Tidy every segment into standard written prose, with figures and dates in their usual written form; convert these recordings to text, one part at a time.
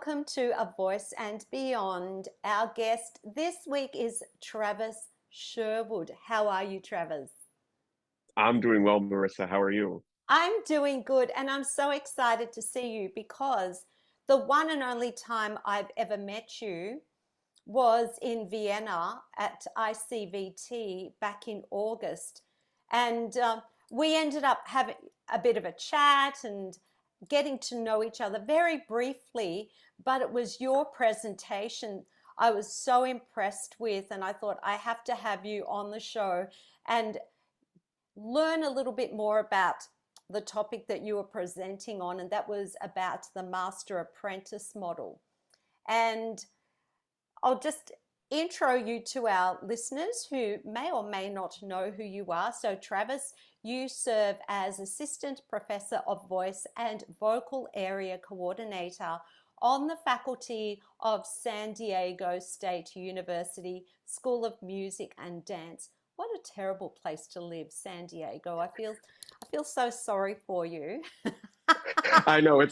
welcome to A Voice and Beyond. Our guest this week is Travis Sherwood. How are you, Travis? I'm doing well, Marissa. How are you? I'm doing good, and I'm so excited to see you because the one and only time I've ever met you was in Vienna at ICVT back in August. And we ended up having a bit of a chat and getting to know each other very briefly, but it was your presentation I was so impressed with, and I thought I have to have you on the show and learn a little bit more about the topic that you were presenting on, and that was about the Master-Apprentice Model. And I'll just intro you to our listeners who may or may not know who you are. So, Travis, you serve as Assistant Professor of Voice and Vocal Area Coordinator on the faculty of San Diego State University School of Music and Dance. What a terrible place to live, San Diego. I feel so sorry for you. I know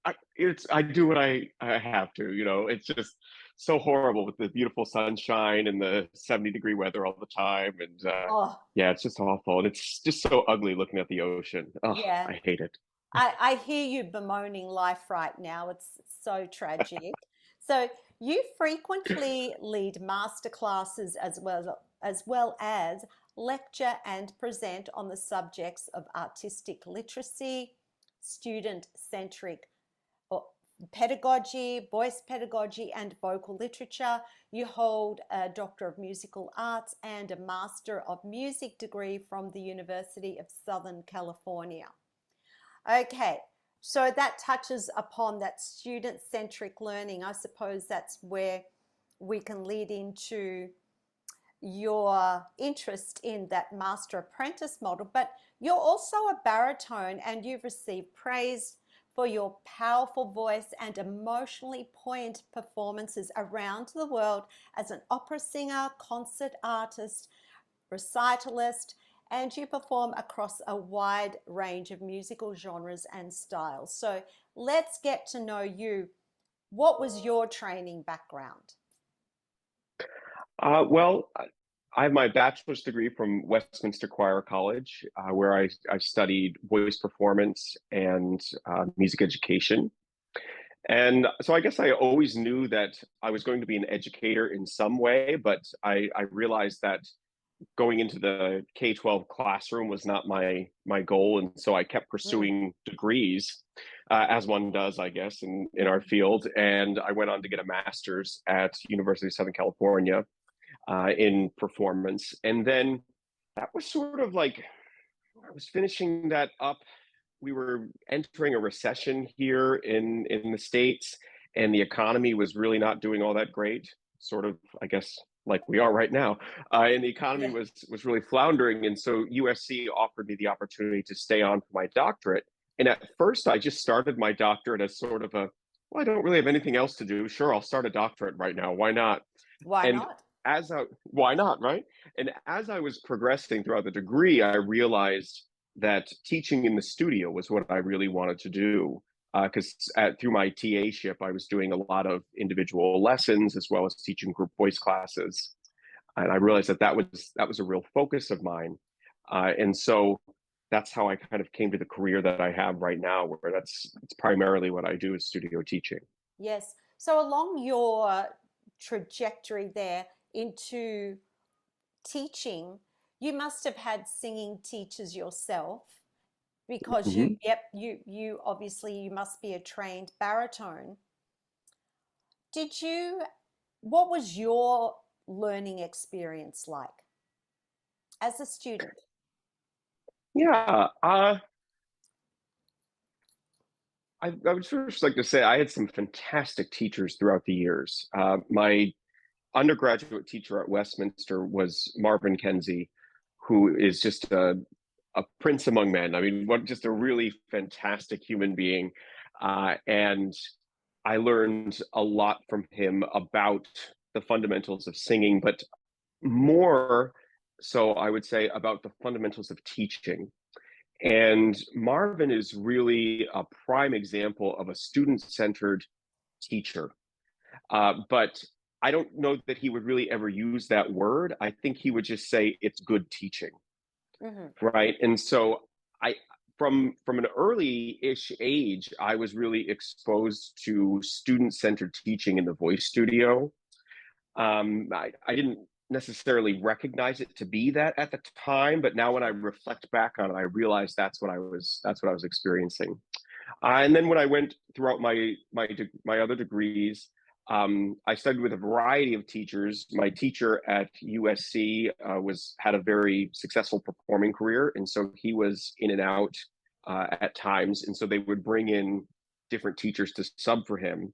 I do what I have to, it's just so horrible with the beautiful sunshine and the 70-degree weather all the time. And Oh, yeah, it's just awful. And it's just so ugly looking at the ocean. Oh, yeah. I hate it. I hear you bemoaning life right now. It's so tragic. So you frequently lead master classes as well as lecture and present on the subjects of artistic literacy, student-centric pedagogy, voice pedagogy, and vocal literature. You hold a Doctor of Musical Arts and a Master of Music degree from the University of Southern California. Okay, so that touches upon that student-centric learning. I suppose that's where we can lead into your interest in that Master-Apprentice model, but you're also a baritone and you've received praise for your powerful voice and emotionally poignant performances around the world as an opera singer, concert artist, recitalist, and you perform across a wide range of musical genres and styles. So let's get to know you. What was your training background? Well, I have my bachelor's degree from Westminster Choir College, where I studied voice performance and music education. And so I guess I always knew that I was going to be an educator in some way, but I realized that going into the K-12 classroom was not my goal, and so I kept Mm. pursuing degrees, as one does, I guess, in our field. And I went on to get a master's at University of Southern California in performance, and then that was sort of like I was finishing that up. We were entering a recession here in the States, and the economy was really not doing all that great. Sort of, I guess, like we are right now. And the economy Yeah. was really floundering, and so USC offered me the opportunity to stay on for my doctorate. And at first, I just started my doctorate as sort of a, well, I don't really have anything else to do. Sure, I'll start a doctorate right now. Why not? Why And not? why not, right? And as I was progressing throughout the degree, I realized that teaching in the studio was what I really wanted to do. Because through my TA-ship, I was doing a lot of individual lessons as well as teaching group voice classes, and I realized that that was a real focus of mine. And so that's how I kind of came to the career that I have right now, where it's primarily what I do is studio teaching. Yes. So along your trajectory there into teaching, you must have had singing teachers yourself because you, Mhm. yep, you obviously you must be a trained baritone. Did you, what was your learning experience like as a student? Yeah, I would first like to say I had some fantastic teachers throughout the years. My undergraduate teacher at Westminster was Marvin Kenzie, who is just a prince among men. I mean, what just a really fantastic human being. And I learned a lot from him about the fundamentals of singing, but more so, I would say, about the fundamentals of teaching. And Marvin is really a prime example of a student centered teacher. But I don't know that he would really ever use that word. I think he would just say it's good teaching, Hmm. right? And so I, from an early-ish age, I was really exposed to student-centered teaching in the voice studio. I didn't necessarily recognize it to be that at the time, but now when I reflect back on it, I realize that's what I was experiencing. And then when I went throughout my other degrees, I studied with a variety of teachers. My teacher at USC was had a very successful performing career, and so he was in and out at times, and so they would bring in different teachers to sub for him.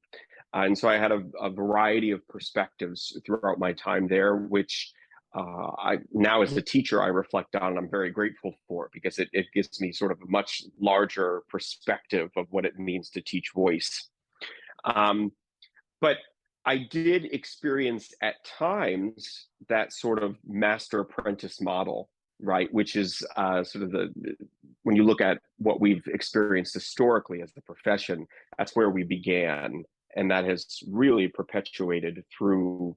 And so I had a variety of perspectives throughout my time there, which I now as a teacher I reflect on and I'm very grateful for because it gives me sort of a much larger perspective of what it means to teach voice. Um, but I did experience at times that sort of master-apprentice model, right? Which is sort of when you look at what we've experienced historically as the profession, that's where we began. And that has really perpetuated through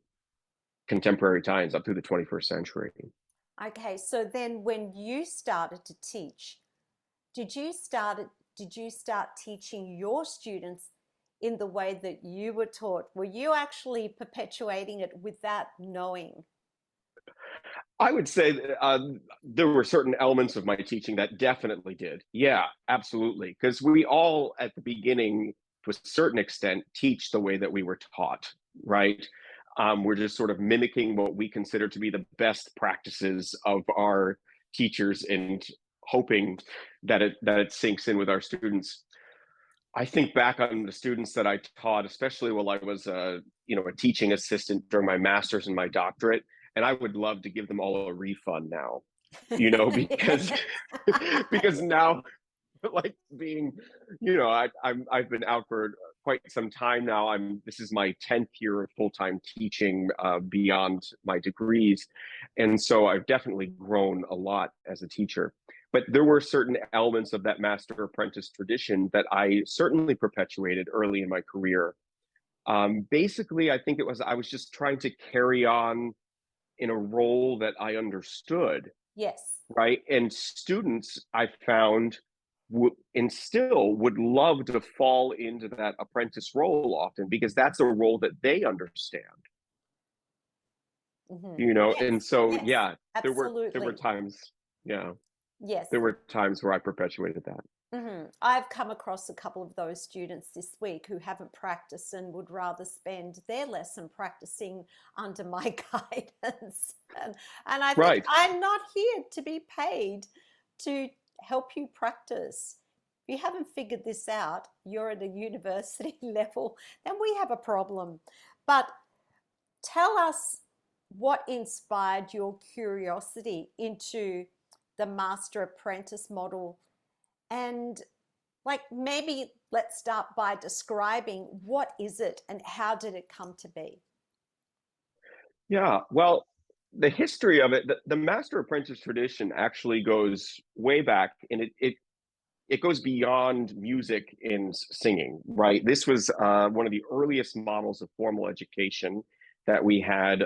contemporary times up through the 21st century. Okay, so then when you started to teach, did you start did you start teaching your students in the way that you were taught? Were you actually perpetuating it without knowing? I would say there were certain elements of my teaching that definitely did. Yeah, absolutely. Because we all, at the beginning, to a certain extent, teach the way that we were taught, right? We're just sort of mimicking what we consider to be the best practices of our teachers and hoping that it sinks in with our students. I think back on the students that I taught, especially while I was a teaching assistant during my master's and my doctorate, and I would love to give them all a refund now, because Yes. because now like being, I've been out for quite some time now. This is my 10th year of full-time teaching beyond my degrees. And so I've definitely grown a lot as a teacher. But there were certain elements of that master apprentice tradition that I certainly perpetuated early in my career. Basically, I think I was just trying to carry on in a role that I understood, Yes. right? And students, I found, and still would love to fall into that apprentice role often because that's a role that they understand, Hmm. and Yes. so Yes. yeah, there were Absolutely. times, yeah, Yes. there were times where I perpetuated that. I've come across a couple of those students this week who haven't practiced and would rather spend their lesson practicing under my guidance. And I think Right. I'm not here to be paid to help you practice. If you haven't figured this out, you're at a university level, then we have a problem. But tell us what inspired your curiosity into the Master Apprentice model, and like maybe let's start by describing what is it and how did it come to be? Yeah, well, the history of it, the master apprentice tradition actually goes way back, and it goes beyond music and singing, right? This was one of the earliest models of formal education that we had,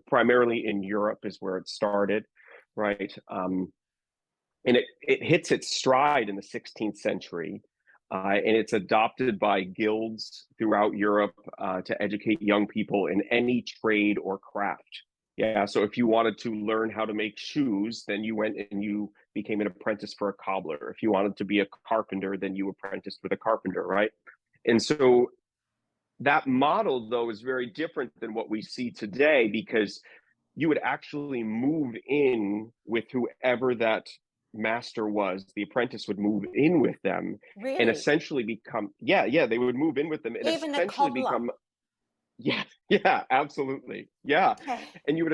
primarily in Europe, is where it started, right? And it hits its stride in the 16th century, and it's adopted by guilds throughout Europe to educate young people in any trade or craft. Yeah, so if you wanted to learn how to make shoes, then you went and you became an apprentice for a cobbler. If you wanted to be a carpenter, then you apprenticed with a carpenter, right? And so that model, though, is very different than what we see today because you would actually move in with whoever that master was. The apprentice would move in with them and Really? essentially become, yeah, they would move in with them and Even a essentially cobbler? become, yeah, yeah, absolutely. Yeah. Okay. And you'd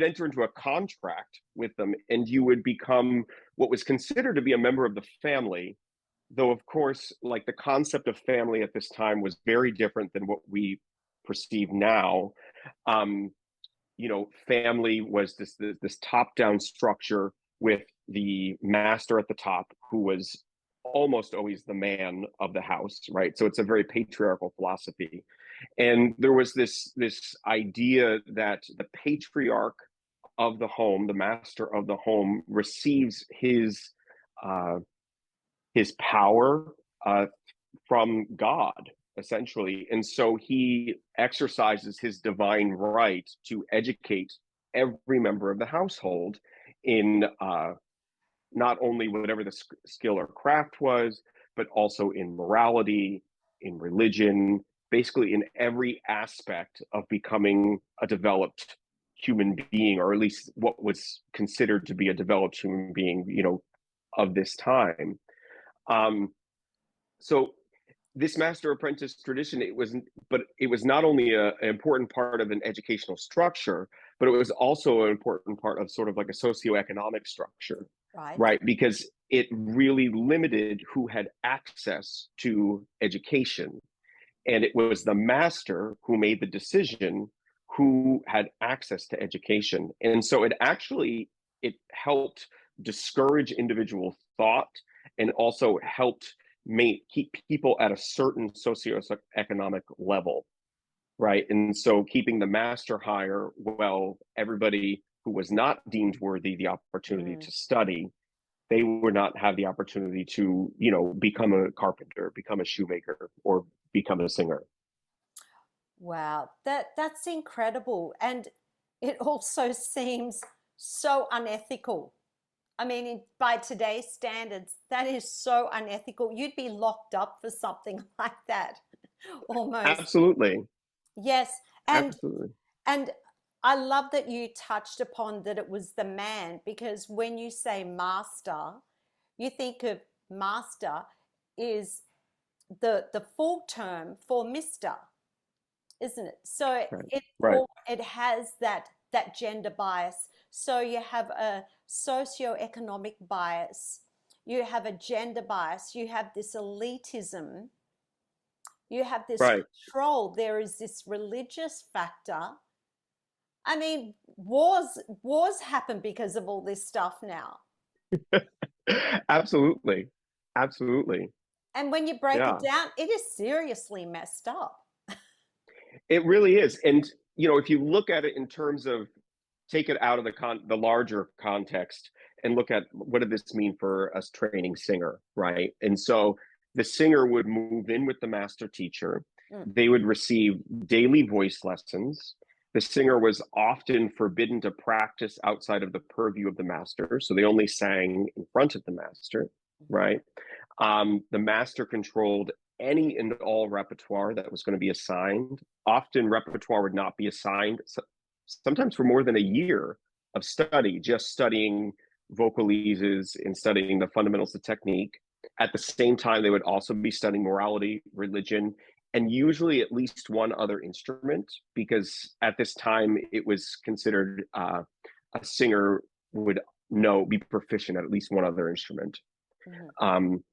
enter into a contract with them and you would become what was considered to be a member of the family. Though, of course, like the concept of family at this time was very different than what we perceive now. Um, family was this top down structure with the master at the top, who was almost always the man of the house, right? So it's a very patriarchal philosophy. And there was this idea that the patriarch of the home, the master of the home, receives uh, his power from God, essentially. And so he exercises his divine right to educate every member of the household in not only whatever the skill or craft was, but also in morality, in religion, basically in every aspect of becoming a developed human being, or at least what was considered to be a developed human being, of this time. Um, so this master apprentice tradition, it was not only an important part of an educational structure, but it was also an important part of sort of like a socioeconomic structure, Right. right? Because it really limited who had access to education, and it was the master who made the decision who had access to education. And so it helped discourage individual thought, and also helped keep people at a certain socioeconomic level, right? And so keeping the master higher, well, everybody who was not deemed worthy the opportunity Mm. to study, they would not have the opportunity to, become a carpenter, become a shoemaker, or become a singer. Wow, that's incredible. And it also seems so unethical. I mean, by today's standards, that is so unethical. You'd be locked up for something like that, almost. Absolutely. Yes, and Absolutely. and I love that you touched upon that it was the man, because when you say master, you think of master is the full term for Mister, isn't it? So Right. it Right. all it has that gender bias. So you have a socio-economic bias, you have a gender bias, you have this elitism, you have this Right. control. There is this religious factor. I mean, wars happen because of all this stuff now. Absolutely. Absolutely. And when you break it Yeah. down, it is seriously messed up. It really is. And, if you look at it in terms of, take it out of the larger context and look at what did this mean for us training singer, right? And so the singer would move in with the master teacher. Mm, They would receive daily voice lessons. The singer was often forbidden to practice outside of the purview of the master, so they only sang in front of the master, mhm, right? The master controlled any and all repertoire that was going to be assigned. Often repertoire would not be assigned, sometimes for more than a year of study, just studying vocalises and studying the fundamentals of technique. At the same time, they would also be studying morality, religion, and usually at least one other instrument, because at this time it was considered a singer would be proficient at least one other instrument. mhm. Um,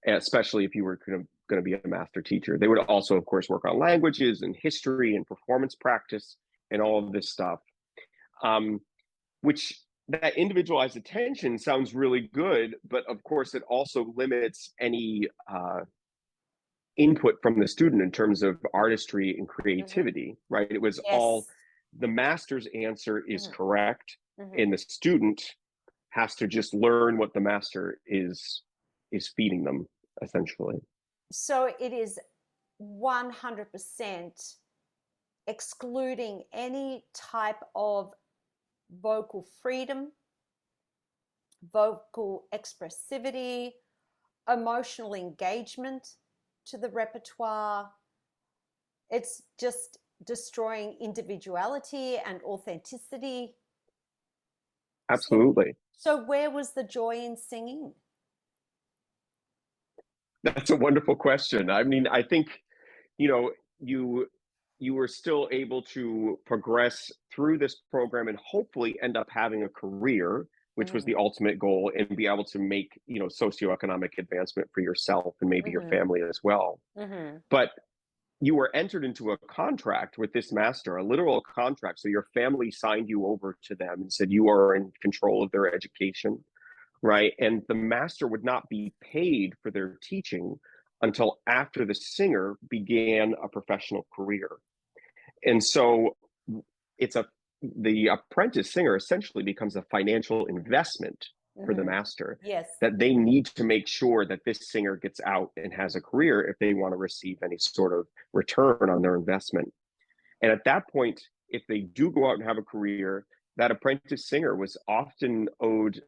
especially if you were going to be a master teacher. They would also, of course, work on languages and history and performance practice and all of this stuff, um, which that individualized attention sounds really good, but of course, it also limits any input from the student in terms of artistry and Mhm. creativity, right? It was all Yes. the master's answer is Mhm. correct, Mhm. and the student has to just learn what the master is feeding them, essentially. So it is 100% excluding any type of vocal freedom, vocal expressivity, emotional engagement to the repertoire. It's just destroying individuality and authenticity. So, Absolutely. so where was the joy in singing? That's a wonderful question. I mean, I think, you know, you you were still able to progress through this program and hopefully end up having a career, which was Mm-hmm. the ultimate goal, and be able to make, socioeconomic advancement for yourself and maybe your Mm-hmm. family as well. Mm-hmm. But you were entered into a contract with this master, a literal contract. So your family signed you over to them and said you are in control of their education. right? And the master would not be paid for their teaching until after the singer began a professional career. And so it's a the apprentice singer essentially becomes a financial investment for the Hmm. master, Yes. that they need to make sure that this singer gets out and has a career if they want to receive any sort of return on their investment. And at that point, if they do go out and have a career, that apprentice singer was often owed,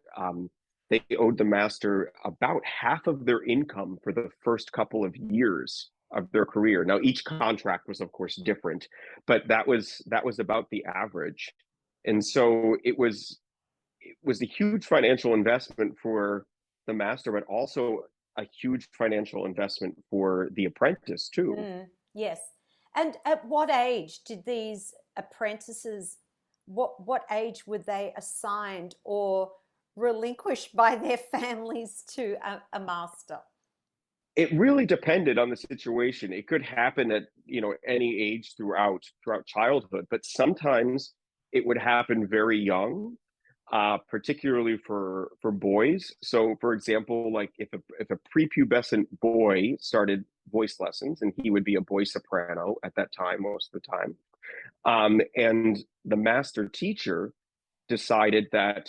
they owed the master about half of their income for the first couple of years of their career. Now, each contract was, of course, different, but that was about the average. And so it was a huge financial investment for the master, but also a huge financial investment for the apprentice too. Mm, yes. And at what age did these apprentices, what age were they assigned or relinquished by their families to a master? It really depended on the situation. It could happen at, any age throughout childhood, but sometimes it would happen very young, particularly for boys. So, for example, like if a prepubescent boy started voice lessons, and he would be a boy soprano at that time most of the time, and the master teacher decided that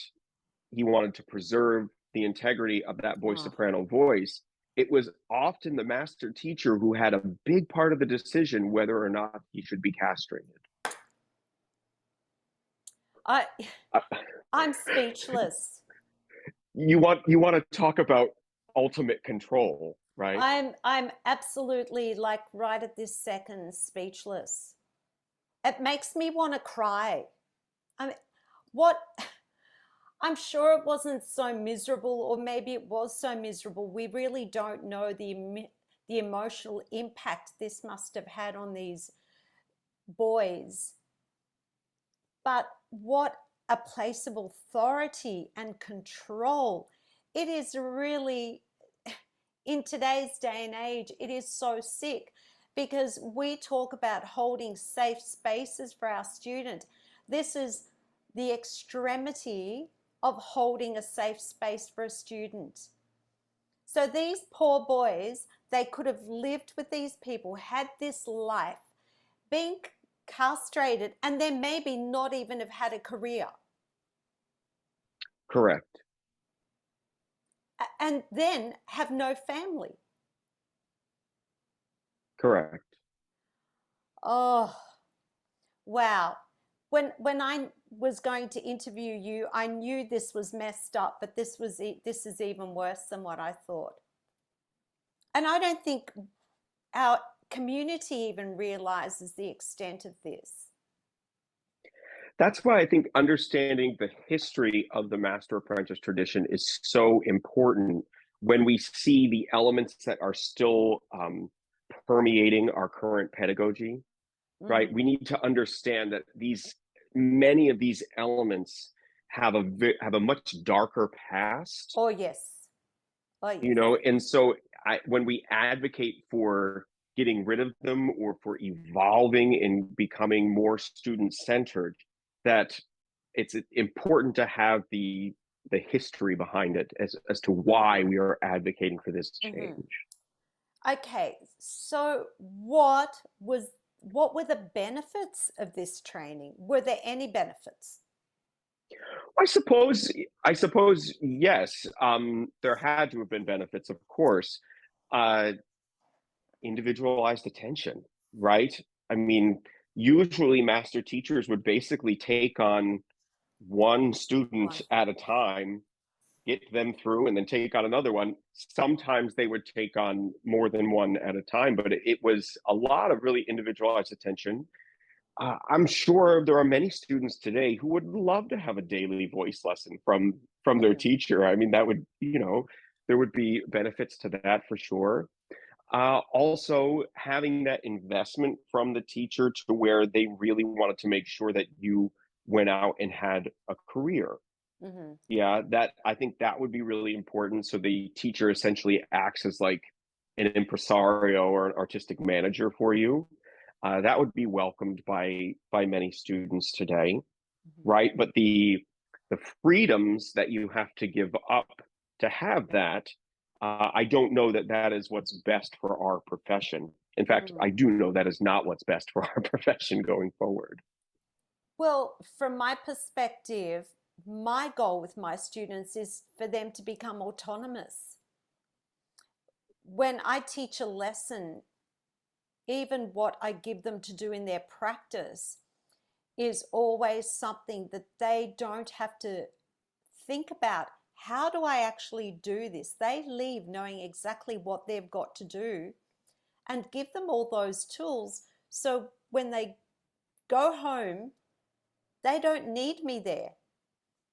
he wanted to preserve the integrity of that boy Oh, soprano voice, it was often the master teacher who had a big part of the decision whether or not he should be castrated. I Uh, I'm speechless. you want to talk about ultimate control, right? I'm absolutely like right at this second speechless. It makes me want to cry. I mean, what I'm sure it wasn't so miserable, or maybe it was so miserable. We really don't know the emotional impact this must have had on these boys. But what a place of authority and control. It is really, in today's day and age, it is so sick because we talk about holding safe spaces for our student. This is the extremity of holding a safe space for a student. So these poor boys, they could have lived with these people, had this life, been castrated, and then maybe not even have had a career. Correct. And then have no family. Correct. Oh, wow. When I was going to interview you, I knew this was messed up, but this is even worse than what I thought. And I don't think our community even realizes the extent of this. That's why I think understanding the history of the master apprentice tradition is so important when we see the elements that are still permeating our current pedagogy, right? Mm. We need to understand that many of these elements have a much darker past, Oh yes. Oh yes. and so when we advocate for getting rid of them or for evolving and becoming more student centered, that it's important to have the history behind it as to why we are advocating for this Mm-hmm. change. Okay, so what were the benefits of this training? Were there any benefits? I suppose yes. There had to have been benefits, of course. Uh, Individualized attention, right? I mean, usually master teachers would basically take on one student One. at a time, get them through, and then take on another one. Sometimes they would take on more than one at a time, but it was a lot of really individualized attention. I'm sure there are many students today who would love to have a daily voice lesson from their Mm-hmm. teacher. I mean, that would, there would be benefits to that for sure. Also, having that investment from the teacher to where they really wanted to make sure that you went out and had a career. Mm-hmm. Yeah, that I think that would be really important. So the teacher essentially acts as like an impresario or an artistic manager for you. That would be welcomed by many students today, Mm-hmm. right? But the freedoms that you have to give up to have that, I don't know that that is what's best for our profession. In fact, I Mm. do know that is not what's best for our profession going forward. Well, from my perspective, my goal with my students is for them to become autonomous. When I teach a lesson, even what I give them to do in their practice is always something that they don't have to think about. How do I actually do this? They leave knowing exactly what they've got to do and give them all those tools so when they go home, they don't need me there.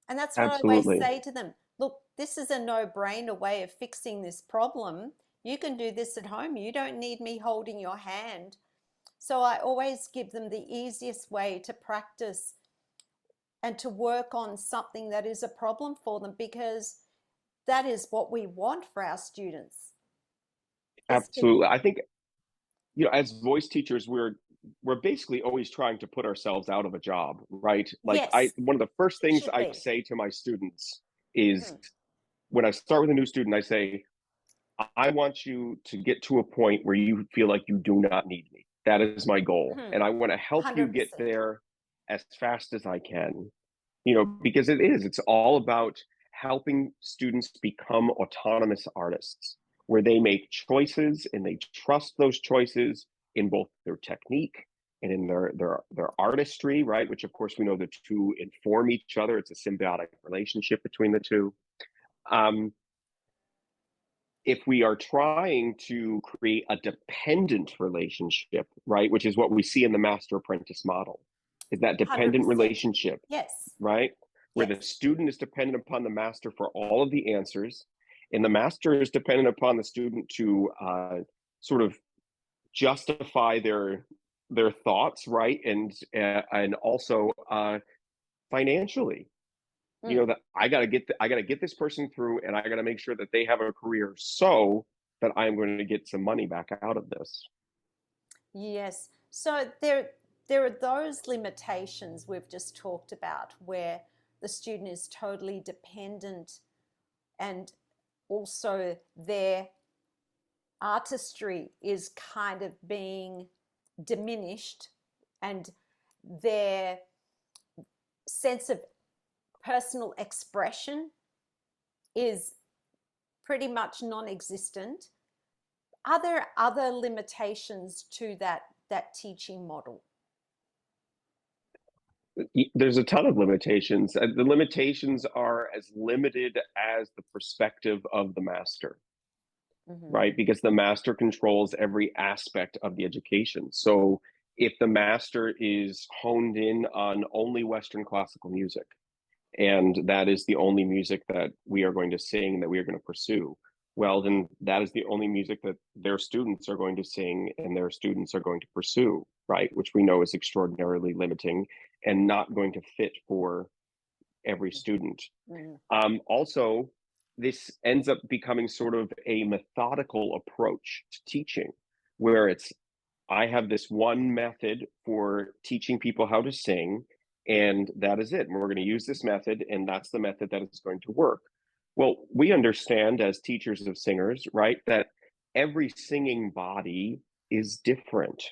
And that's what I always Absolutely. say to them. Look, this is a no-brainer way of fixing this problem. You can do this at home. You don't need me holding your hand. So I always give them the easiest way to practice and to work on something that is a problem for them, because that is what we want for our students is to, Absolutely. I think, you know, as voice teachers, we're basically always trying to put ourselves out of a job, right? Like I yes, one of the first we things should I be. say to my students is Mm-hmm. when I start with a new student, I say, I want you to get to a point where you feel like you do not need me. That is my goal. Mm-hmm. And I want to help you get 100%. there as fast as I can. You know, because it's all about helping students become autonomous artists where they make choices and they trust those choices in both their technique and in their artistry, right? Which of course we know the two inform each other. It's a symbiotic relationship between the two. Um, if we are trying to create a dependent relationship, right, which is what we see in the Master-Apprentice model, is that dependent 100%. relationship, Yes. right? Where the Yes. student is dependent upon the master for all of the answers, and the master is dependent upon the student to sort of justify their thoughts, right, and also financially, you know, Mm. that I got to get this person through, and I got to make sure that they have a career so that I'm going to get some money back out of this. Yes. So there are those limitations we've just talked about where the student is totally dependent, and also their artistry is kind of being diminished, and their sense of personal expression is pretty much non-existent. Are there other limitations to that teaching model? There's a ton of limitations. The limitations are as limited as the perspective of the master, Mm-hmm. right? Because the master controls every aspect of the education. So if the master is honed in on only Western classical music, and that is the only music that we are going to sing, that we are going to pursue, well, then that is the only music that their students are going to sing and their students are going to pursue, right? Which we know is extraordinarily limiting and not going to fit for every student. Mm-hmm. Also, this ends up becoming sort of a methodical approach to teaching, where it's I have this one method for teaching people how to sing, and that is it. And we're going to use this method, and that's the method that is going to work. Well, we understand as teachers of singers, right, that every singing body is different,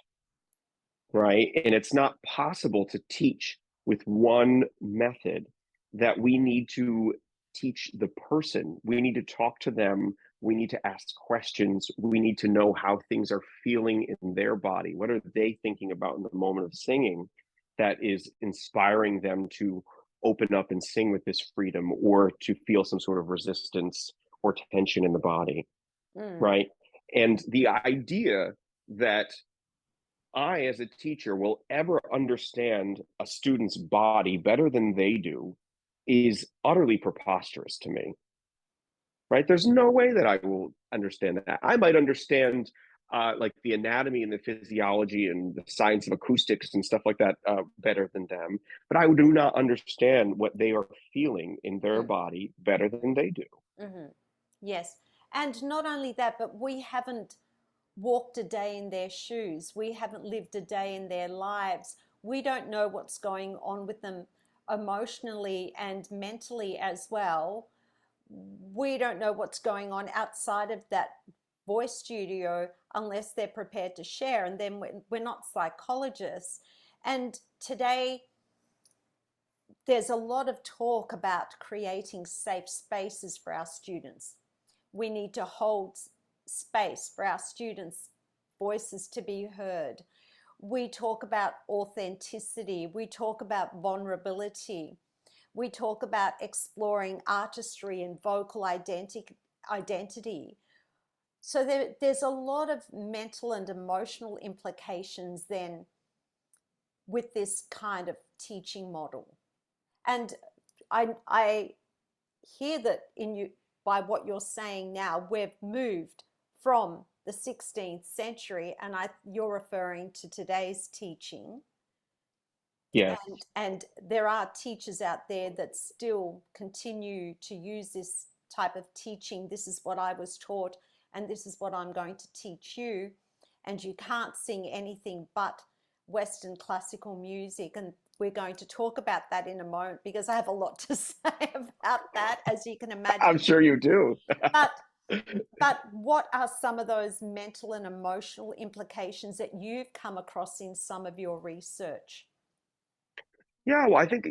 right? And it's not possible to teach with one method, that we need to teach the person. We need to talk to them. We need to ask questions. We need to know how things are feeling in their body. What are they thinking about in the moment of singing that is inspiring them to open up and sing with this freedom, or to feel some sort of resistance or tension in the body, Mm. right? And the idea that I, as a teacher, will ever understand a student's body better than they do is utterly preposterous to me, right? There's no way that I will understand that. I might understand like the anatomy and the physiology and the science of acoustics and stuff like that better than them, but I do not understand what they are feeling in their Mm. body better than they do. Mm-hmm. Yes. And not only that, but we haven't walked a day in their shoes. We haven't lived a day in their lives. We don't know what's going on with them emotionally and mentally as well. we don't know what's going on outside of that voice studio unless they're prepared to share. And then we're not psychologists. And today, there's a lot of talk about creating safe spaces for our students. We need to hold space for our students' voices to be heard. We talk about authenticity. We talk about vulnerability. We talk about exploring artistry and vocal identity. So there's a lot of mental and emotional implications then with this kind of teaching model. And I hear that in you by what you're saying now, we've moved from the 16th century, and you're referring to today's teaching. Yes. And there are teachers out there that still continue to use this type of teaching. This is what I was taught, and this is what I'm going to teach you. And you can't sing anything but Western classical music. And we're going to talk about that in a moment because I have a lot to say about that, as you can I'm imagine. sure you do. But but what are some of those mental and emotional implications that you've come across in some of your research? Yeah, well, I think,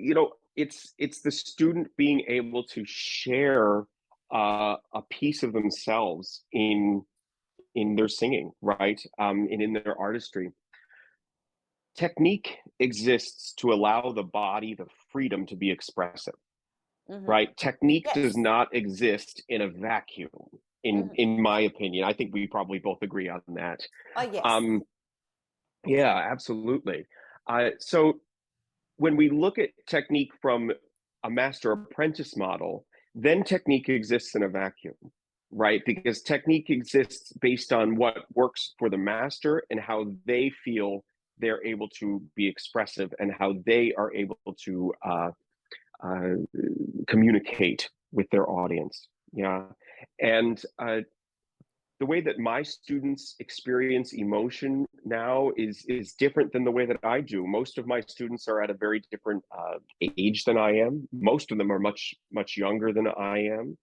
it's the student being able to share a piece of themselves in their singing, right? And in their artistry. Technique exists to allow the body the freedom to be expressive, Mm-hmm. right? Technique does Yes. not exist in a vacuum, Mm-hmm. in my opinion. I think we probably both agree on that. Oh, yes. Um, yeah, absolutely. So when we look at technique from a master apprentice model, then technique exists in a vacuum, right? Because technique exists based on what works for the master and how they feel they're able to be expressive and how they are able to uh, communicate with their audience. Yeah. And the way that my students experience emotion now is different than the way that I do. Most of my students are at a very different age than I am. Most of them are much younger than I am,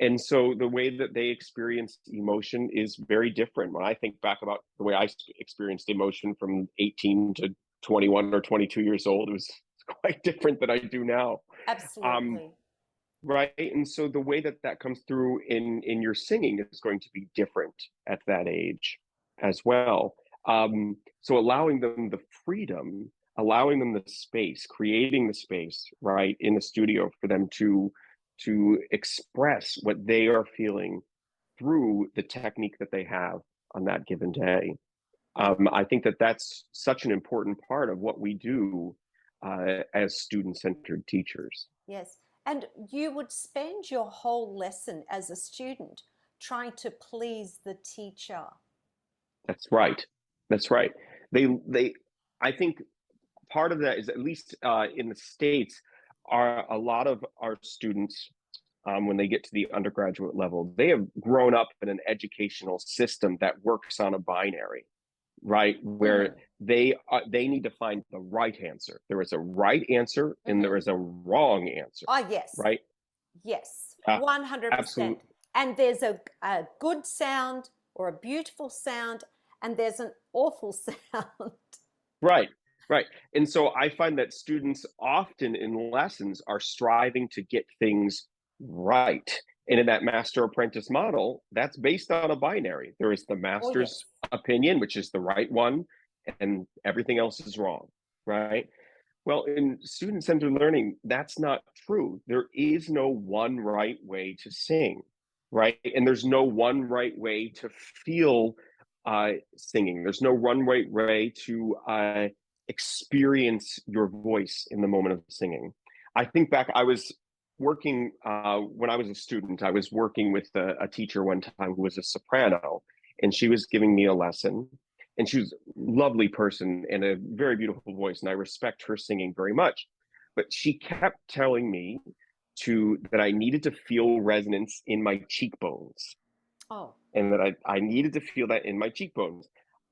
and so the way that they experience emotion is very different. When I think back about the way I experienced emotion from 18 to 21 or 22 years old, it was quite different than I do now. Um, Absolutely. right, and so the way that that comes through in your singing is going to be different at that age as well. So allowing them the freedom, allowing them the space, creating the space, right, in the studio for them to express what they are feeling through the technique that they have on that given day. I think that that's such an important part of what we do as student-centered teachers. Yes. And you would spend your whole lesson as a student trying to please the teacher. That's right. That's right. They I think part of that is, at least in the States, are a lot of our students, when they get to the undergraduate level, they have grown up in an educational system that works on a binary, right? Where Mm. they need to find the right answer. There is a right answer and Mm-hmm. there is a wrong answer, Oh, yes. right? Yes. Uh, 100%. Absolutely. And there's a good sound or a beautiful sound, and there's an awful sound. Right, right. And so I find that students often in lessons are striving to get things right. And in that master apprentice model, that's based on a binary. There is the Oh, yes. master's opinion, which is the right one, and everything else is wrong, right? Well, in student centered learning, that's not true. There is no one right way to sing, right? And there's no one right way to feel singing. There's no one right way to experience your voice in the moment of singing. I think back, I was working when I was a student, I was working with a teacher one time who was a soprano, and she was giving me a lesson, and she was a lovely person and a very beautiful voice, and I respect her singing very much. But she kept telling me to that I needed to feel resonance in my cheekbones, Oh. and that I needed to feel that in my cheekbones.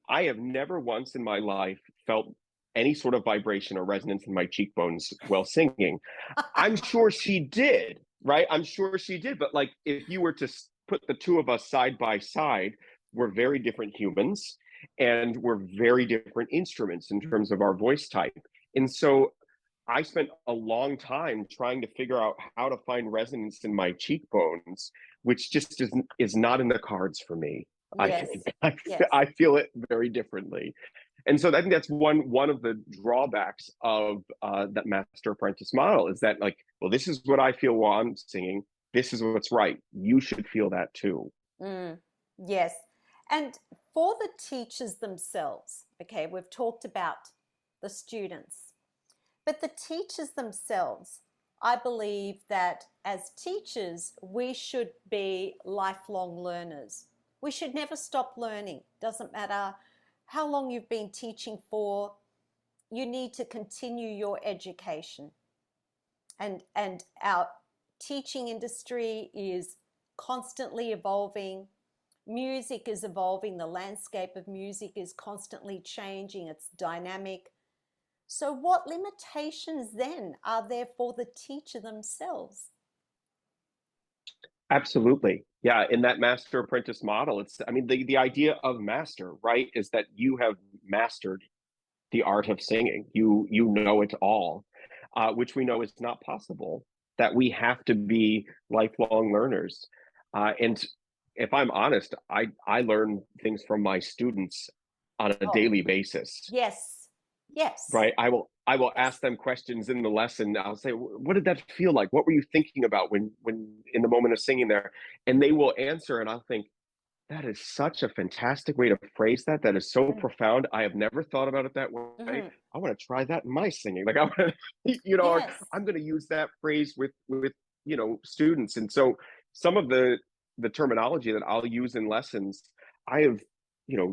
I have never once in my life felt any sort of vibration or resonance in my cheekbones while singing. I'm sure she did, right? I'm sure she did, but like if you were to put the two of us side by side, we're very different humans and we're very different instruments in terms of our voice type. And so I spent a long time trying to figure out how to find resonance in my cheekbones, which just is not in the cards for me. I, Yes, yes. I feel it very differently. And so I think that's one of the drawbacks of that master apprentice model is that like, well, this is what I feel while I'm singing. This is what's right. You should feel that too. Mm, yes. And for the teachers themselves, okay, we've talked about the students, but the teachers themselves, I believe that as teachers, we should be lifelong learners. We should never stop learning. Doesn't matter how long you've been teaching for, you need to continue your education. And our teaching industry is constantly evolving. Music is evolving, the landscape of music is constantly changing, it's dynamic. So, what limitations then are there for the teacher themselves? Absolutely. Yeah. In that master apprentice model, it's, I mean, the idea of master, right, is that you have mastered the art of singing. You know it all, which we know is not possible. That we have to be lifelong learners. And if I'm honest, I learn things from my students on a Oh, daily basis. yes, yes, Right? I will yes. ask them questions in the lesson. I'll say, "What did that feel like? What were you thinking about when in the moment of singing there?" And they will answer, and I'll think, that is such a fantastic way to phrase that. That is so Mm, profound. I have never thought about it that way. mhm. I want to try that in my singing. Like I want to, or Yes. I'm going to use that phrase with students. And so some of the terminology that I'll use in lessons, I have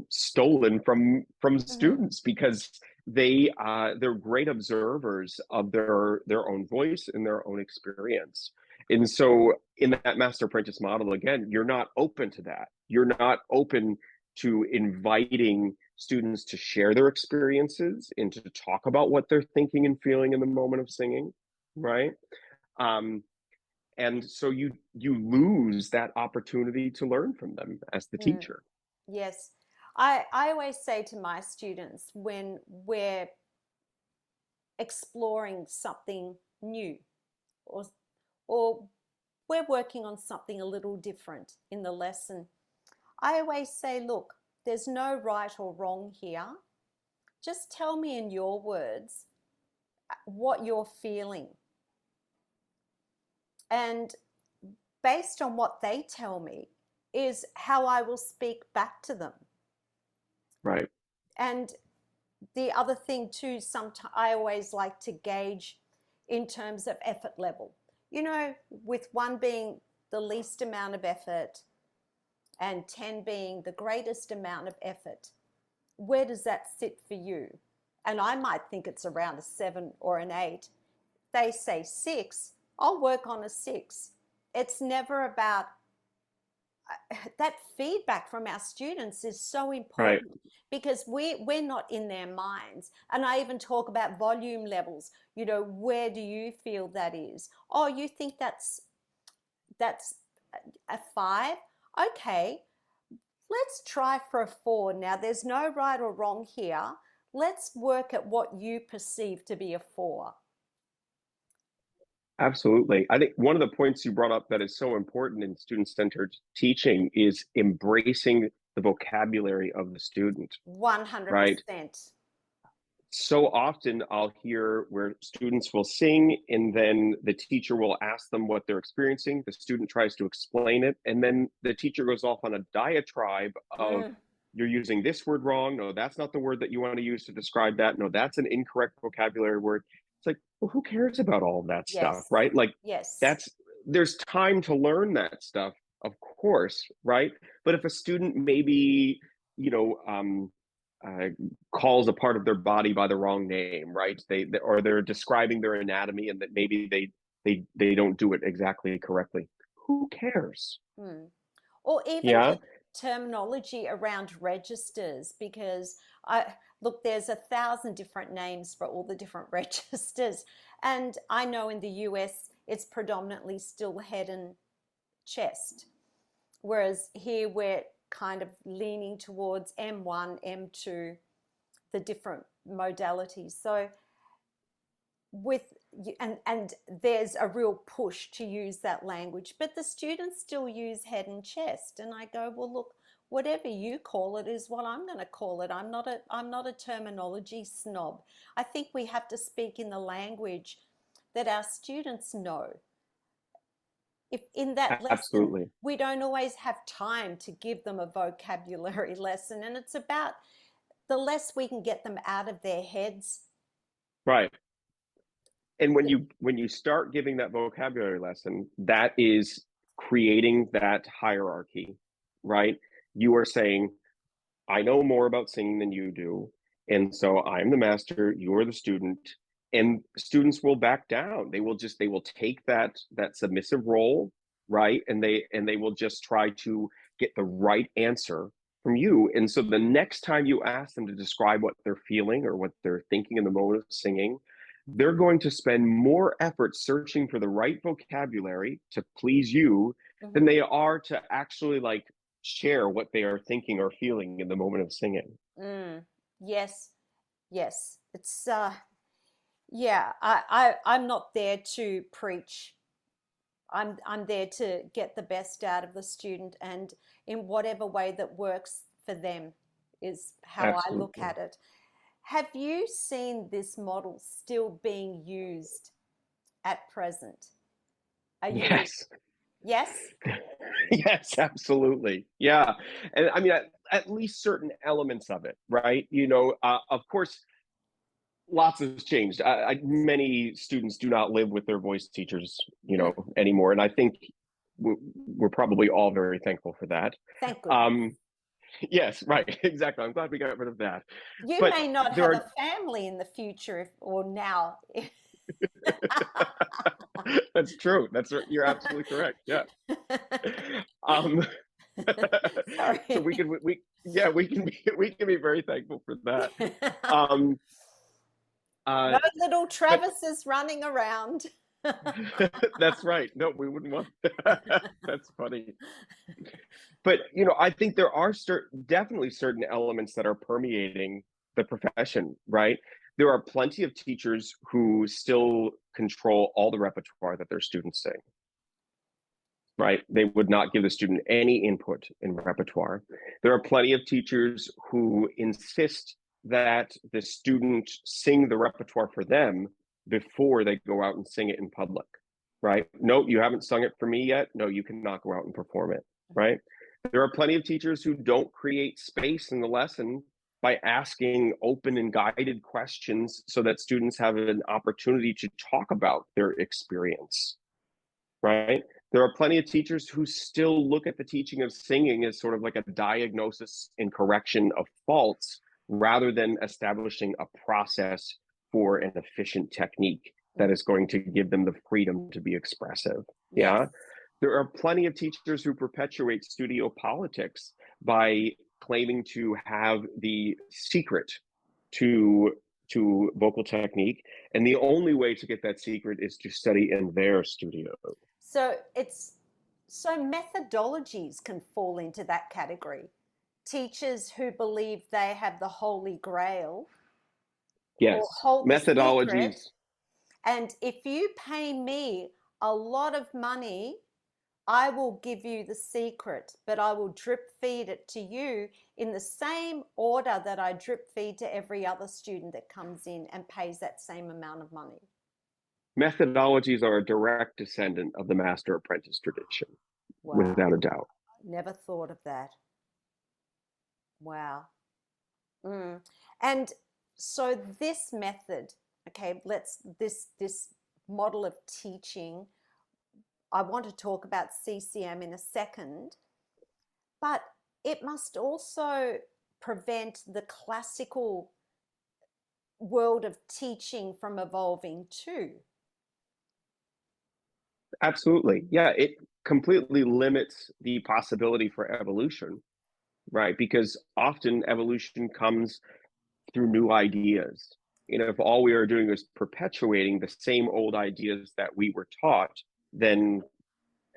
stolen from Mhm. students because they're great observers of their own voice and their own experience. And so in that master apprentice model, again, you're not open to that. You're not open to inviting students to share their experiences and to talk about what they're thinking and feeling in the moment of singing, right? Um, and so you lose that opportunity to learn from them as the Mm, teacher. yes. I always say to my students when we're exploring something new, or or we're working on something a little different in the lesson, I always say, look, there's no right or wrong here. Just tell me in your words what you're feeling. And based on what they tell me, is how I will speak back to them. Right. And the other thing, too, sometimes I always like to gauge in terms of effort level. With one being the least amount of effort and 10 being the greatest amount of effort, where does that sit for you? And I might think it's around a 7 or an 8. They say 6, I'll work on a 6. It's never about that. Feedback from our students is so Right. important because we're not in their minds. And I even talk about volume levels. Where do you feel that is? Oh, you think that's a 5? Okay, let's try for a 4. Now, there's no right or wrong here. Let's work at what you perceive to be a 4. Absolutely. I think one of the points you brought up that is so important in student-centered teaching is embracing the vocabulary of the student, right? 100%. So often I'll hear where students will sing and then the teacher will ask them what they're experiencing. The student tries to explain it, and then the teacher goes off on a diatribe of, Mm, you're using this word wrong. No, that's not the word that you want to use to describe that. No, that's an incorrect vocabulary word. It's like, well, who cares about all of that stuff, yes. right? Like, Yes. that's there's time to learn that stuff, of course, right? But if a student maybe, you know, uh, calls a part of their body by the wrong name, right? Or they're describing their anatomy and that maybe they don't do it exactly correctly. Who cares? Mm. Or even Yeah, the terminology around registers, because I look, there's 1,000 different names for all the different registers. And I know in the US it's predominantly still head and chest. Whereas here we're kind of leaning towards M1, M2, the different modalities. So with and there's a real push to use that language, but the students still use head and chest. And I go, well, look, whatever you call it is what I'm going to call it. I'm not a terminology snob. I think we have to speak in the language that our students know. If in that lesson Absolutely. we don't always have time to give them a vocabulary lesson, and it's about the less we can get them out of their heads. Right. And when you start giving that vocabulary lesson, that is creating that hierarchy, right? You are saying, I know more about singing than you do, and so I'm the master, you're the student, and students will back down. They will take that submissive role, right? And they will just try to get the right answer from you. And so the next time you ask them to describe what they're feeling or what they're thinking in the moment of singing, they're going to spend more effort searching for the right vocabulary to please you than Mm-hmm. they are to actually like share what they are thinking or feeling in the moment of singing. Yes, yes. It's yeah, I'm not there to preach. I'm there to get the best out of the student, and in whatever way that works for them is how I look Absolutely. at it. Have you seen this model still being used at present? Are you, Yes. yes? Yes, absolutely. Yeah. And I mean, at least certain elements of it, right? Of course, lots has changed. Many students do not live with their voice teachers, Mm, anymore. And I think we're probably all very thankful for that. thank goodness. Um, yes, right. Exactly. I'm glad we got rid of that. You But may not there have are a family in the future or now. That's true. You're absolutely correct. Yeah. Um, so Sorry. we can be very thankful for that. Um, uh, No little but Travises running around. that's right. No, we wouldn't want that. That's funny. But I think there are definitely certain elements that are permeating the profession, right? There are plenty of teachers who still control all the repertoire that their students sing, right? They would not give the student any input in repertoire. There are plenty of teachers who insist that the student sing the repertoire for them before they go out and sing it in public, right? No, you haven't sung it for me yet. No, you cannot go out and perform it, right? There are plenty of teachers who don't create space in the lesson by asking open and guided questions so that students have an opportunity to talk about their experience, right? There are plenty of teachers who still look at the teaching of singing as sort of like a diagnosis and correction of faults rather than establishing a process for an efficient technique that is going to give them the freedom to be expressive. Yes. Yeah. There are plenty of teachers who perpetuate studio politics by claiming to have the secret to vocal technique, and the only way to get that secret is to study in their studio. So methodologies can fall into that category. Teachers who believe they have the holy grail or Yes, hold the secret. methodologies. And if you pay me a lot of money, I will give you the secret, but I will drip feed it to you in the same order that I drip feed to every other student that comes in and pays that same amount of money. Methodologies are a direct descendant of the Master-Apprentice tradition, Wow. without a doubt. Never thought of that. Wow. Mm. And so this method, okay, this model of teaching, I want to talk about CCM in a second, but it must also prevent the classical world of teaching from evolving too. Absolutely. Yeah, it completely limits the possibility for evolution, right? Because often evolution comes through new ideas. If all we are doing is perpetuating the same old ideas that we were taught, then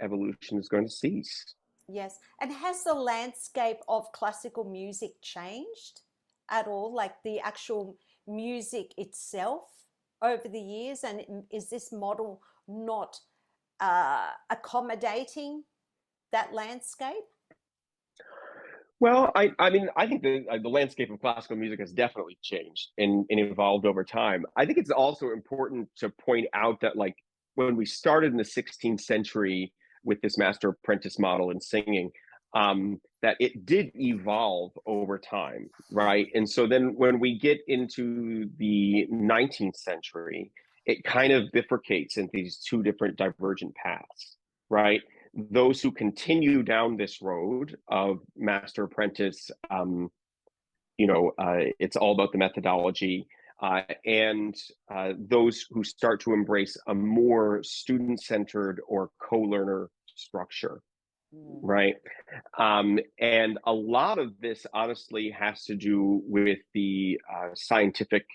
evolution is going to cease. Yes. And has the landscape of classical music changed at all? Like the actual music itself over the years? And is this model not accommodating that landscape? Well, I mean, I think the landscape of classical music has definitely changed and evolved over time. I think it's also important to point out that, like, when we started in the 16th century with this Master-Apprentice model in singing, that it did evolve over time, right? And so then when we get into the 19th century, it kind of bifurcates into these two different divergent paths, right? Those who continue down this road of Master-Apprentice, it's all about the methodology, and those who start to embrace a more student-centered or co-learner structure, Mm. right? And a lot of this honestly has to do with the scientific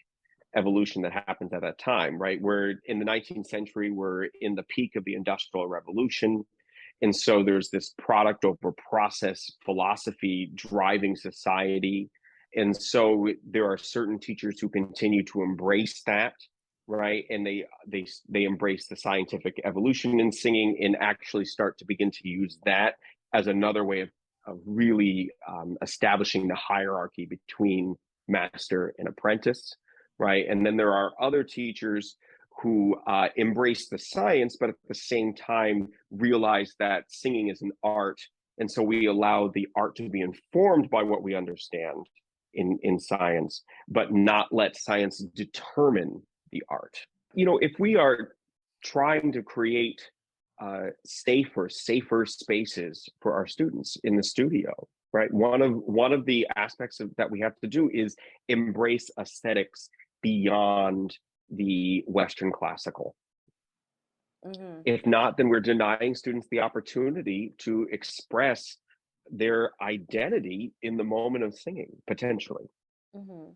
evolution that happens at that time, right? We're in the 19th century, we're in the peak of the Industrial Revolution. And so there's this product over process philosophy driving society. And so there are certain teachers who continue to embrace that, right? And they embrace the scientific evolution in singing and actually start to begin to use that as another way of really establishing the hierarchy between master and apprentice, right? And then there are other teachers who embrace the science, but at the same time realize that singing is an art. And so we allow the art to be informed by what we understand in science, but not let science determine the art. If we are trying to create safer spaces for our students in the studio, right? One of the aspects that we have to do is embrace aesthetics beyond the Western classical. Mm-hmm. If not, then we're denying students the opportunity to express their identity in the moment of singing, potentially. Mm-hmm.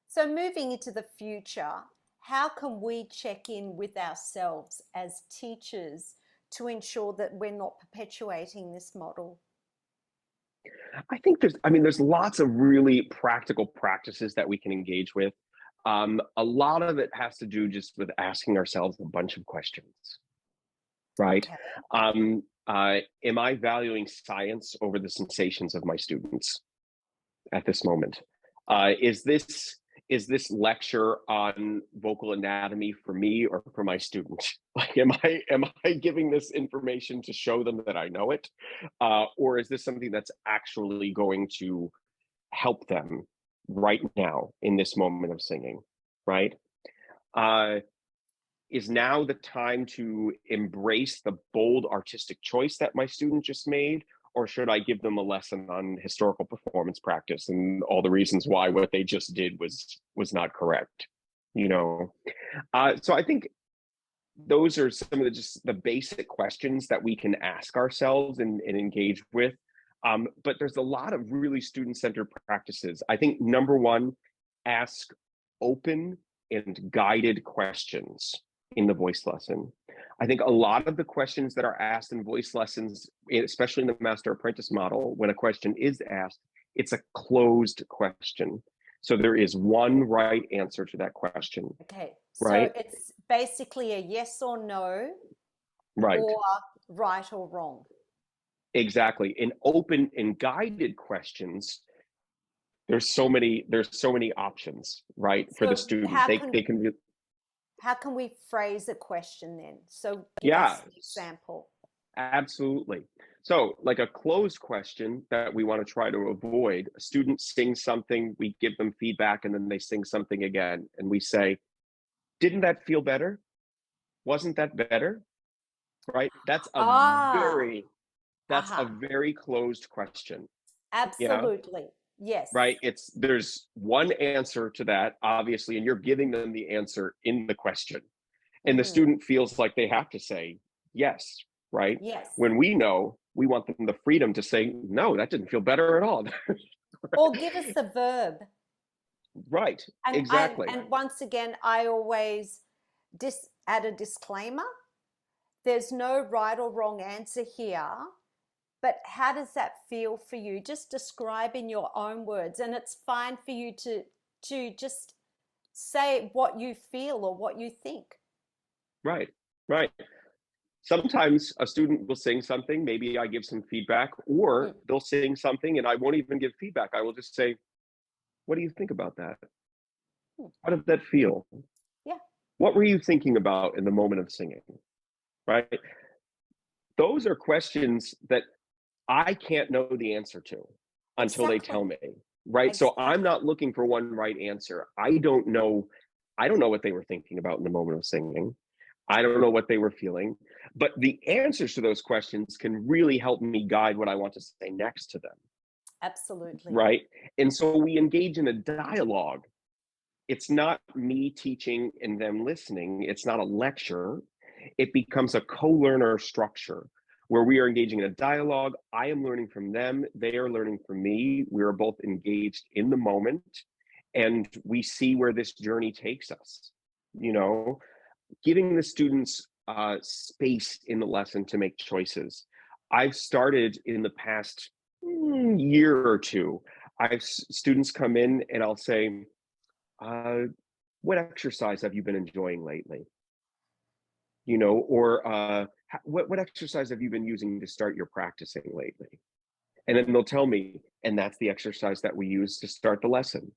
So, moving into the future, how can we check in with ourselves as teachers to ensure that we're not perpetuating this model? There's lots of really practical practices that we can engage with. A lot of it has to do just with asking ourselves a bunch of questions, right? Okay. Am I valuing science over the sensations of my students at this moment? Is this lecture on vocal anatomy for me or for my students? Like, am I giving this information to show them that I know it, or is this something that's actually going to help them right now in this moment of singing? Right? Uh, is now the time to embrace the bold artistic choice that my student just made, or should I give them a lesson on historical performance practice and all the reasons why what they just did was not correct? So I think those are some of the basic questions that we can ask ourselves and engage with. But there's a lot of really student-centered practices. I think number one, ask open and guided questions in the voice lesson. I think a lot of the questions that are asked in voice lessons, especially in the Master-Apprentice model, when a question is asked, it's a closed question. So there is one right answer to that question, Okay. So right? it's basically a yes or no, Right. or right or wrong. Exactly. In open and guided questions, there's so many options, right, for the So student. They can how can we phrase a question then? So give yeah, us an example. absolutely. So, like a closed question that we want to try to avoid, a student sings something, we give them feedback, and then they sing something again, and we say, "Didn't that feel better? Wasn't that better?" Right? Ah, That's a aha. very closed question. Yeah. Absolutely. Yes. Right? There's one answer to that, obviously, and you're giving them the answer in the question. And the Mm-hmm. student feels like they have to say yes, right? Yes. When we know, we want them the freedom to say, no, that didn't feel better at all. Or give us the verb. Right. And Exactly. and once again, I always add a disclaimer. There's no right or wrong answer here, but how does that feel for you? Just describe in your own words, and it's fine for you to just say what you feel or what you think. Right. Right. Sometimes a student will sing something, maybe I give some feedback, or Mm, they'll sing something and I won't even give feedback. I will just say, what do you think about that? mm. How did that feel? Yeah, What were you thinking about in the moment of singing? Right? Those are questions that I can't know the answer to until they exactly. tell me. Right? So I'm Exactly. not looking for one right answer. I don't know what they were thinking about in the moment of singing. I don't know what they were feeling, but the answers to those questions can really help me guide what I want to say next to them, Absolutely. right? And so we engage in a dialogue. It's not me teaching and them listening. It's not a lecture. It becomes a co-learner structure where we are engaging in a dialogue. I am learning from them. They are learning from me. We are both engaged in the moment and we see where this journey takes us. You know, giving the students space in the lesson to make choices. I've started in the past year or two. I've students come in and I'll say, uh, "What exercise have you been enjoying lately?" You know, or what exercise have you been using to start your practicing lately? And then they'll tell me, and that's the exercise that we use to start the lesson,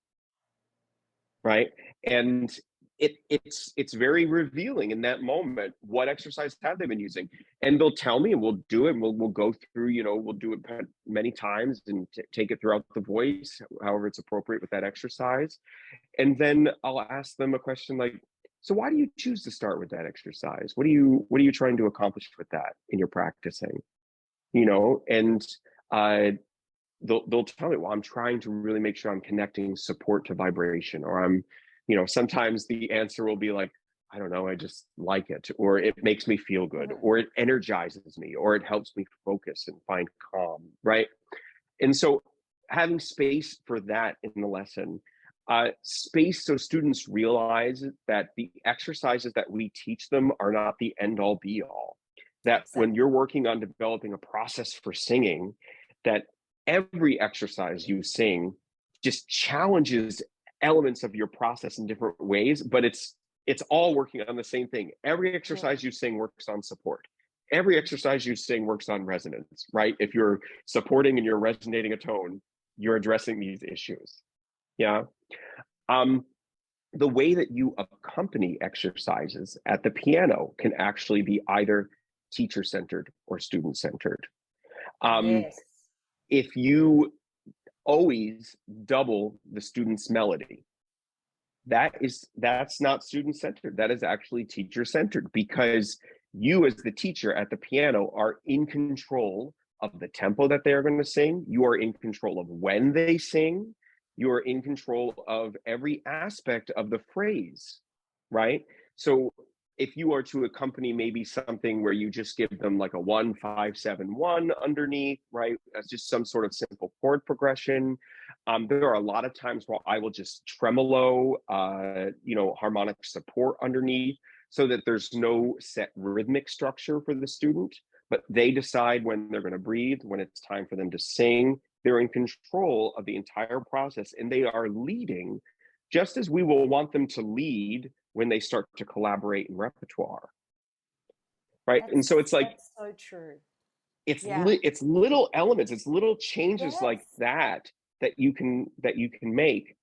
right? And it's very revealing in that moment. What exercise have they been using? And they'll tell me, and we'll do it. And we'll go through. You know, we'll do it many times and take it throughout the voice, however it's appropriate with that exercise. And then I'll ask them a question like, "So why do you choose to start with that exercise? What are you trying to accomplish with that in your practicing?" You know, and uh, they'll tell me, well, I'm trying to really make sure I'm connecting support to vibration, or sometimes the answer will be like, I don't know, I just like it, or it makes me feel good, Mm, or it energizes me, or it helps me focus and find calm, right? And so having space for that in the lesson, space so students realize that the exercises that we teach them are not the end all be all. That when exactly. you're working on developing a process for singing, that every exercise you sing just challenges elements of your process in different ways, but it's all working on the same thing. Every Mm, exercise you sing works on support. Every exercise you sing works on resonance, right? If you're supporting and you're resonating a tone, you're addressing these issues. Yeah. Um, the way that you accompany exercises at the piano can actually be either teacher centered or student centered. Um, yes. if you always double the student's melody, that's not student centered. That is actually teacher centered, because you as the teacher at the piano are in control of the tempo that they are going to sing. You are in control of when they sing. You are in control of every aspect of the phrase, right? So if you are to accompany maybe something where you just give them like a 1 5 7 1 underneath, right? That's just some sort of simple chord progression. There are a lot of times where I will just tremolo, harmonic support underneath, so that there's no set rhythmic structure for the student, but they decide when they're going to breathe, when it's time for them to sing. They're in control of the entire process, and they are leading just as we will want them to lead when they start to collaborate in repertoire, right? And so it's like That's so true. it's Yeah. it's little elements, it's little changes like Yes. that that you can make.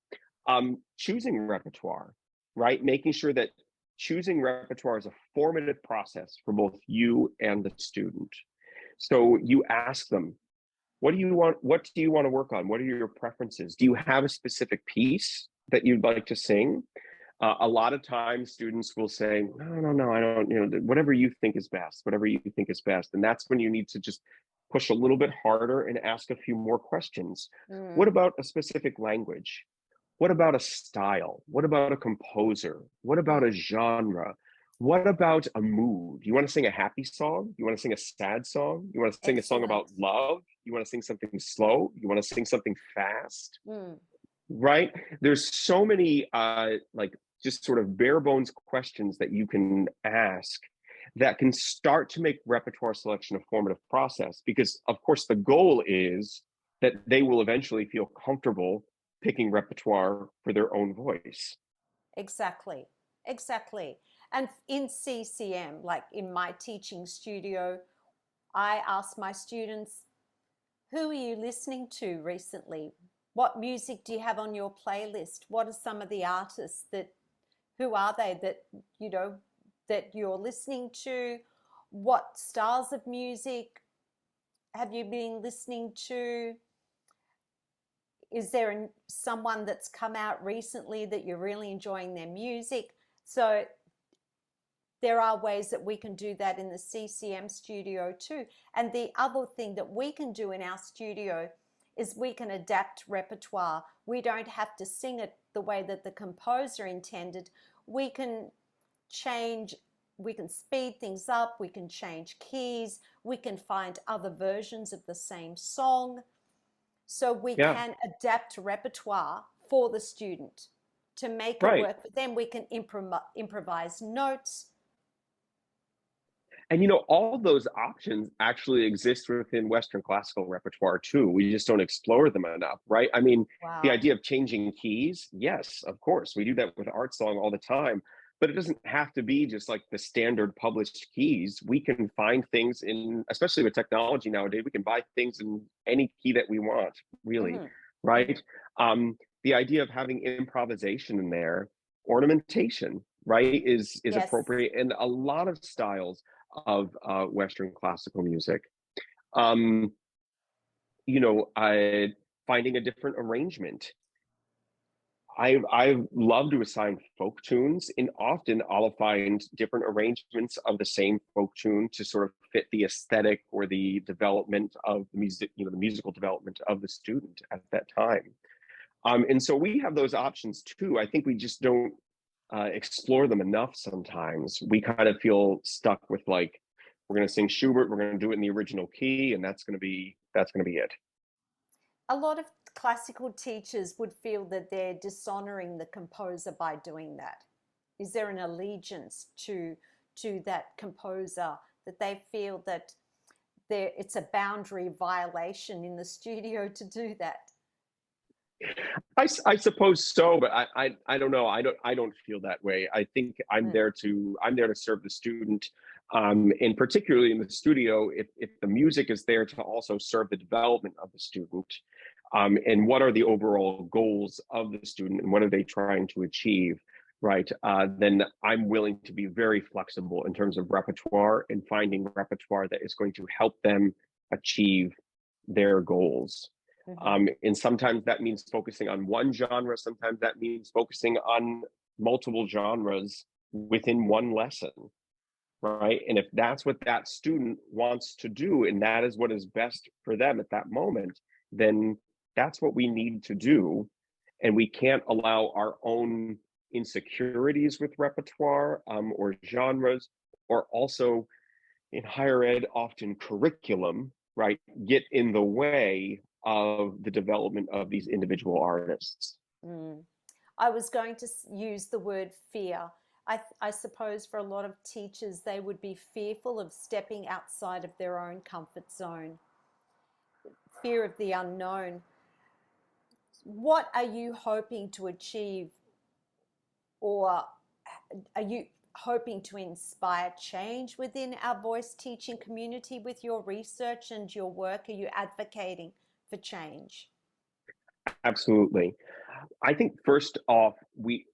Choosing repertoire, right? Making sure that choosing repertoire is a formative process for both you and the student. So you ask them, what do you want? What do you want to work on? What are your preferences? Do you have a specific piece that you'd like to sing? A lot of times students will say, no, no, I don't, whatever you think is best, whatever you think is best. And that's when you need to just push a little bit harder and ask a few more questions. What Mm, about a specific language? What about a style? What about a composer? What about a mm. genre? What about a mood? You want to sing a happy song? You want to sing a sad song? You want to sing a song Excellent. about love? You want to sing something slow? You want to sing something fast? Mm. right? There's so many like just sort of bare bones questions that you can ask that can start to make repertoire selection a formative process, because of course the goal is that they will eventually feel comfortable picking repertoire for their own voice. Exactly. Exactly. And in CCM, like in my teaching studio, I ask my students, who are you listening to recently? What music do you have on your playlist? What are some of the artists that, who are they that, you know, that you're listening to? What styles of music have you been listening to? Is there someone that's come out recently that you're really enjoying their music? So there are ways that we can do that in the CCM studio too. And the other thing that we can do in our studio is we can adapt repertoire. We don't have to sing it the way that the composer intended. We can change, we can speed things up, we can change keys, we can find other versions of the same song. So we Yeah, can adapt repertoire for the student to make it right. work. But then we can improvise notes. And you know, all those options actually exist within Western classical repertoire too. We just don't explore them enough, right? I mean, the Wow. idea of changing keys, yes, of course, we do that with art song all the time, but it doesn't have to be just like the standard published keys. We can find things in, especially with technology nowadays, we can buy things in any key that we want, really, Mm-hmm. right? Mm-hmm. The idea of having improvisation in there, ornamentation, right, is Yes. appropriate in a lot of styles of Western classical music. Um, you know, finding a different arrangement. I love to assign folk tunes, and often I'll find different arrangements of the same folk tune to sort of fit the aesthetic or the development of the music, you know, the musical development of the student at that time. And so we have those options too. I think we just don't explore them enough sometimes. We kind of feel stuck with like, we're going to sing Schubert, we're going to do it in the original key, and that's going to be it. A lot of classical teachers would feel that they're dishonoring the composer by doing that. Is there an allegiance to that composer that they feel that there it's a boundary violation in the studio to do that? I suppose so, but I don't know. I don't feel that way. I think Mm. I'm there to serve the student, and particularly in the studio, if the music is there to also serve the development of the student, and what are the overall goals of the student and what are they trying to achieve, right? Then I'm willing to be very flexible in terms of repertoire and finding repertoire that is going to help them achieve their goals. Mm-hmm. And sometimes that means focusing on one genre. Sometimes that means focusing on multiple genres within one lesson, right? And if that's what that student wants to do, and that is what is best for them at that moment, then that's what we need to do. And we can't allow our own insecurities with repertoire or genres, or also in higher ed, often curriculum, right, get in the way of the development of these individual artists. Mm. I was going to use the word fear. I suppose for a lot of teachers, they would be fearful of stepping outside of their own comfort zone, fear of the unknown. What are you hoping to achieve, or are you hoping to inspire change within our voice teaching community with your research and your work? Are you advocating for change? Absolutely. I think first off, we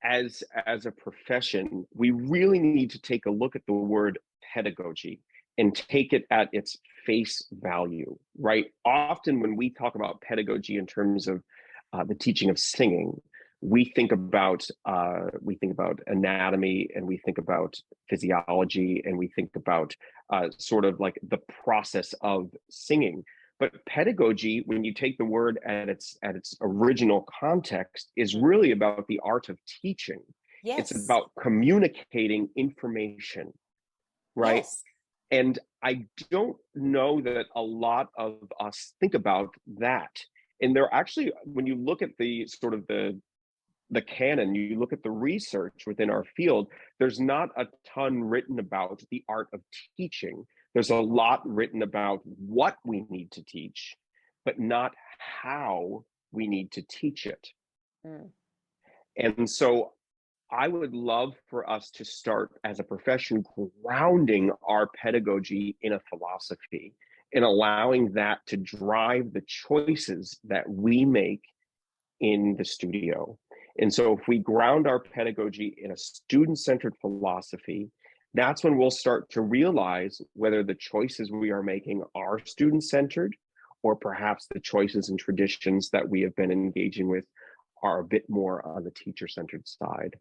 as a profession, we really need to take a look at the word pedagogy and take it at its face value, right? Often when we talk about pedagogy in terms of the teaching of singing, we think about anatomy, and we think about physiology, and we think about sort of like the process of singing. But pedagogy, when you take the word at its original context, is Mm. really about the art of teaching. It's Yes, about communicating information, right? yes. And I don't know that a lot of us think about that And they're actually, when you look at the sort of the canon, you look at the research within our field, there's not a ton written about the art of teaching. There's a lot written about what we need to teach, but not how we need to teach it. Mm. And so I would love for us to start as a profession grounding our pedagogy in a philosophy and allowing that to drive the choices that we make in the studio. And so if we ground our pedagogy in a student-centered philosophy, that's when we'll start to realize whether the choices we are making are student-centered, or perhaps the choices and traditions that we have been engaging with are a bit more on the teacher-centered side.